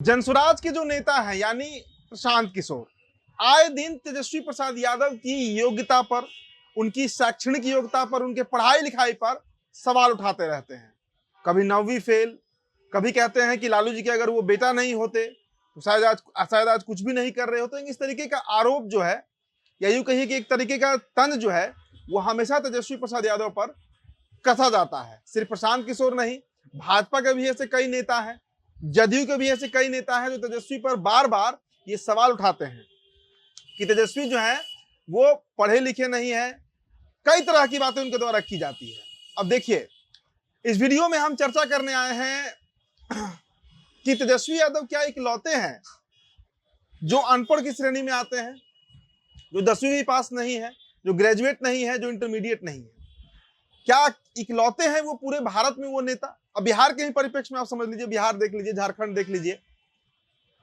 जनसुराज के जो नेता हैं यानी प्रशांत किशोर आए दिन तेजस्वी प्रसाद यादव की योग्यता पर, उनकी शैक्षणिक योग्यता पर, उनके पढ़ाई लिखाई पर सवाल उठाते रहते हैं। कभी 9वीं फेल, कभी कहते हैं कि लालू जी के अगर वो बेटा नहीं होते तो शायद आज कुछ भी नहीं कर रहे होते। इस तरीके का आरोप जो है, या यूं कहिए कि एक तरीके का तंज जो है, वो हमेशा तेजस्वी प्रसाद यादव पर कसा जाता है। सिर्फ प्रशांत किशोर नहीं, भाजपा के भी ऐसे कई नेता हैं, जदयू के भी ऐसे कई नेता हैं जो तेजस्वी पर बार बार ये सवाल उठाते हैं कि तेजस्वी जो है वो पढ़े लिखे नहीं है। कई तरह की बातें उनके द्वारा की जाती है। अब देखिए, इस वीडियो में हम चर्चा करने आए हैं कि तेजस्वी यादव क्या इकलौते हैं जो अनपढ़ की श्रेणी में आते हैं, जो 10वीं भी पास नहीं है, जो ग्रेजुएट नहीं है, जो इंटरमीडिएट नहीं है। क्या इकलौते हैं वो पूरे भारत में वो नेता? अब बिहार के ही परिप्रेक्ष्य में आप समझ लीजिए, बिहार देख लीजिए, झारखंड देख लीजिए।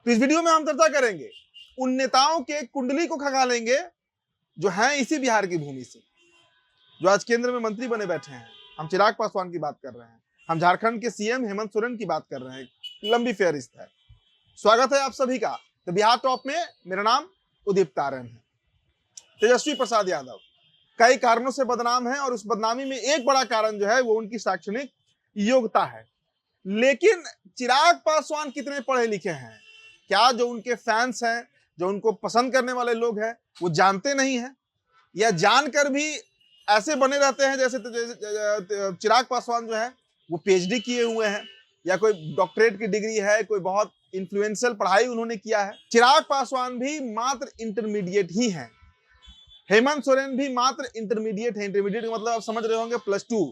तो इस वीडियो में हम चर्चा करेंगे उन नेताओं के कुंडली को खंगालेंगे जो हैं इसी बिहार की भूमि से, जो आज केंद्र में मंत्री बने बैठे हैं। हम चिराग पासवान की बात कर रहे हैं, हम झारखंड के सीएम हेमंत सोरेन की बात कर रहे हैं। लंबी फेहरिस्त है। स्वागत है आप सभी का। तो बिहार टॉप में मेरा नाम उदित तारण है। तेजस्वी प्रसाद यादव कई कारणों से बदनाम है और उस बदनामी में एक बड़ा कारण जो है वो उनकी शैक्षणिक योग्यता है। लेकिन चिराग पासवान कितने पढ़े लिखे हैं? क्या जो उनके फैंस हैं, जो उनको पसंद करने वाले लोग हैं, वो जानते नहीं हैं, या जानकर भी ऐसे बने रहते हैं जैसे चिराग पासवान जो है वो पीएचडी किए हुए हैं, या कोई डॉक्टरेट की डिग्री है, कोई बहुत इन्फ्लुएंशियल पढ़ाई उन्होंने किया है। चिराग पासवान भी मात्र इंटरमीडिएट ही हैं। हेमंत सोरेन भी मात्र इंटरमीडिएट है। इंटरमीडिएट का मतलब आप समझ रहे होंगे, +2,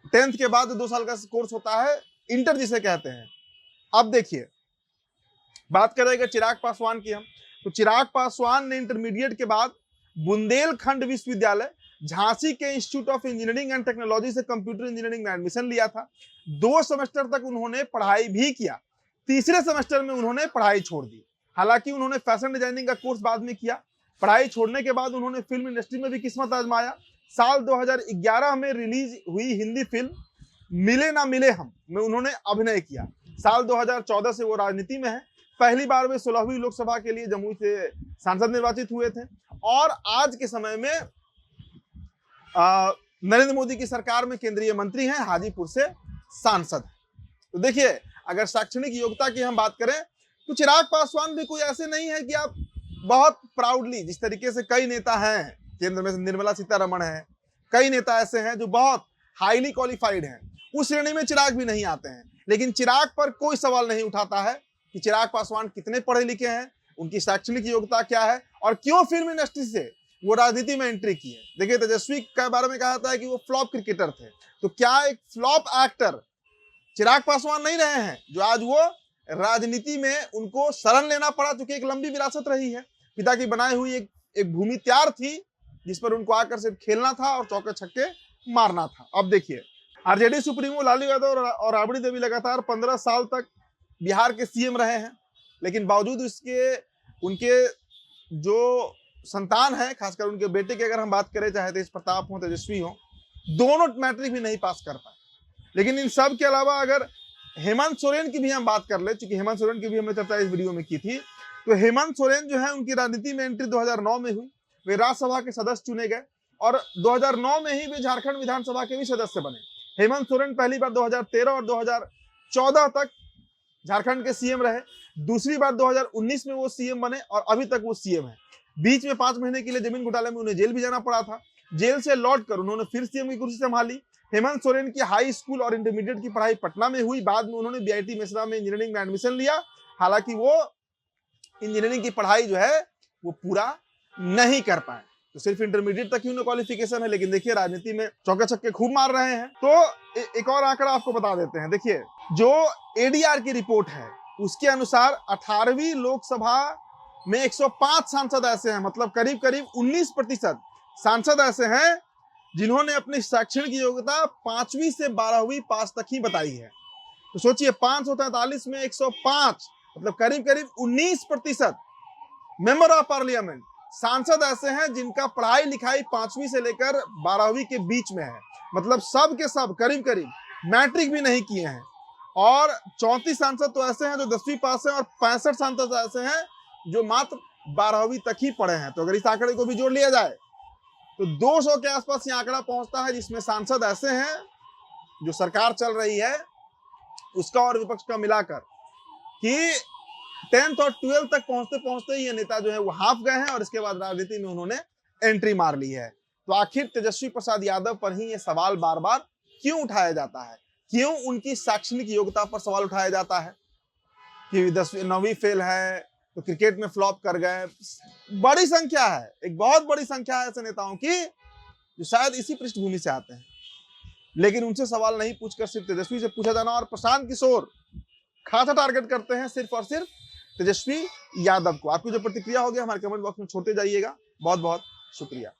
10th के बाद 2 साल का कोर्स होता है, इंटर जिसे कहते हैं। अब देखिए, बात करेंगे चिराग पासवान की हम, तो चिराग पासवान ने इंटरमीडिएट के बाद बुंदेलखंड विश्वविद्यालय झांसी के institute of engineering and technology से कंप्यूटर इंजीनियरिंग में एडमिशन लिया था। 2 सेमेस्टर तक उन्होंने पढ़ाई भी किया। तीसरे सेमेस्टर में उन्होंने पढ़ाई छोड़ दी। हालांकि उन्होंने फैशन डिजाइनिंग का कोर्स बाद में किया। पढ़ाई छोड़ने के बाद उन्होंने फिल्म इंडस्ट्री में भी किस्मत आजमाया। साल 2011 में रिलीज हुई हिंदी फिल्म मिले ना मिले हम में उन्होंने अभिनय किया। साल 2014 से वो राजनीति में है। पहली बार वे 16वीं लोकसभा के लिए जमुई से सांसद निर्वाचित हुए थे और आज के समय में नरेंद्र मोदी की सरकार में केंद्रीय मंत्री हैं, हाजीपुर से सांसद हैं। तो देखिए, अगर शैक्षणिक योग्यता की हम बात करें तो चिराग पासवान भी कोई ऐसे नहीं है कि आप बहुत प्राउडली, जिस तरीके से कई नेता हैं केंद्र में, निर्मला सीतारमण है, कई नेता ऐसे हैं जो बहुत हाईली क्वालिफाइड हैं, उस श्रेणी में चिराग भी नहीं आते हैं। लेकिन चिराग पर कोई सवाल नहीं उठाता है कि चिराग पासवान कितने पढ़े लिखे हैं, उनकी शैक्षणिक योग्यता क्या है और क्यों फिल्म इंडस्ट्री से वो राजनीति में एंट्री की है। देखिए, तेजस्वी के बारे में कहा जाता है कि वो फ्लॉप क्रिकेटर थे, तो क्या एक फ्लॉप एक्टर चिराग पासवान नहीं रहे हैं जो आज वो राजनीति में उनको शरण लेना पड़ा, क्योंकि एक लंबी विरासत रही है। पिता की बनाई हुई एक भूमि तैयार थी जिस पर उनको आकर सिर्फ खेलना था और चौके छक्के मारना था। अब देखिए, आरजेडी सुप्रीमो लालू यादव और राबड़ी देवी लगातार 15 साल तक बिहार के सीएम रहे हैं, लेकिन बावजूद इसके उनके जो संतान है, खासकर उनके बेटे की अगर हम बात करें, चाहे तेज प्रताप हो, तेजस्वी हो, दोनों मैट्रिक भी नहीं पास कर पाए। लेकिन इन सब के अलावा अगर हेमंत सोरेन की भी हम बात कर ले, चूंकि हेमंत सोरेन की भी हमने चर्चा इस वीडियो में की थी, तो हेमंत सोरेन जो है उनकी राजनीति में एंट्री 2009 में हुई। वे राज्यसभा के सदस्य चुने गए और 2009 में ही वे झारखंड विधानसभा के भी सदस्य बने। हेमंत सोरेन पहली बार 2013 और 2014 तक झारखंड के सीएम रहे। दूसरी बार 2019 में वो सीएम बने और अभी तक वो सीएम है। बीच में 5 महीने के लिए जमीन घोटाले में उन्हें जेल भी जाना पड़ा था। जेल से लौटकर उन्होंने फिर सीएम की कुर्सी संभाली। हेमंत सोरेन की हाई स्कूल और इंटरमीडिएट की पढ़ाई पटना में हुई। बाद में उन्होंने बीआईटी मेसरा में इंजीनियरिंग में एडमिशन लिया। हालांकि वो इंजीनियरिंग की पढ़ाई जो है वो पूरा नहीं कर पाए, तो सिर्फ इंटरमीडिएट तक ही उन्हें क्वालिफिकेशन है। लेकिन देखिए, राजनीति में चौके छक्के खूब मार रहे हैं। तो एक और आंकड़ा आपको बता देते हैं। देखिए, जो एडीआर की रिपोर्ट है उसके अनुसार 18वीं लोकसभा में 105 सांसद ऐसे हैं, मतलब करीब करीब 19% सांसद ऐसे हैं जिन्होंने अपनी शैक्षणिक योग्यता 5वीं से 12वीं पास तक ही बताई है। तो सोचिए, 543 में 105, मतलब करीब करीब 19% मेंबर ऑफ पार्लियामेंट सांसद ऐसे हैं जिनका पढ़ाई लिखाई 5वीं से लेकर 12वीं के बीच में है। मतलब सब के सब करीब करीब मैट्रिक भी नहीं किए हैं। और 34 सांसद तो ऐसे हैं जो 10वीं पास हैं और 65 सांसद ऐसे हैं जो मात्र 12वीं तक ही पढ़े हैं। तो अगर इस आंकड़े को भी जोड़ लिया जाए तो 200 के आसपास ये आंकड़ा पहुंचता है, जिसमें सांसद ऐसे हैं जो सरकार चल रही है उसका और विपक्ष का मिलाकर कि 10th और 12th तक पहुंचते पहुंचते ये नेता जो है वो हाफ गए हैं और इसके बाद राजनीति में उन्होंने एंट्री मार ली है। तो आखिर तेजस्वी प्रसाद यादव पर ही ये सवाल बार बार क्यों उठाया जाता है, क्यों उनकी शैक्षणिक योग्यता पर सवाल उठाया जाता है कि 10वीं 9वीं फेल है तो क्रिकेट में फ्लॉप कर गए। बड़ी संख्या है, एक बहुत बड़ी संख्या है ऐसे नेताओं की जो शायद इसी पृष्ठभूमि से आते हैं, लेकिन उनसे सवाल नहीं पूछकर सिर्फ तेजस्वी से पूछा जाना। और प्रशांत किशोर खासा टारगेट करते हैं सिर्फ और सिर्फ तेजस्वी यादव को। आपकी जो प्रतिक्रिया होगी हमारे कमेंट बॉक्स में छोड़ते जाइएगा। बहुत बहुत शुक्रिया।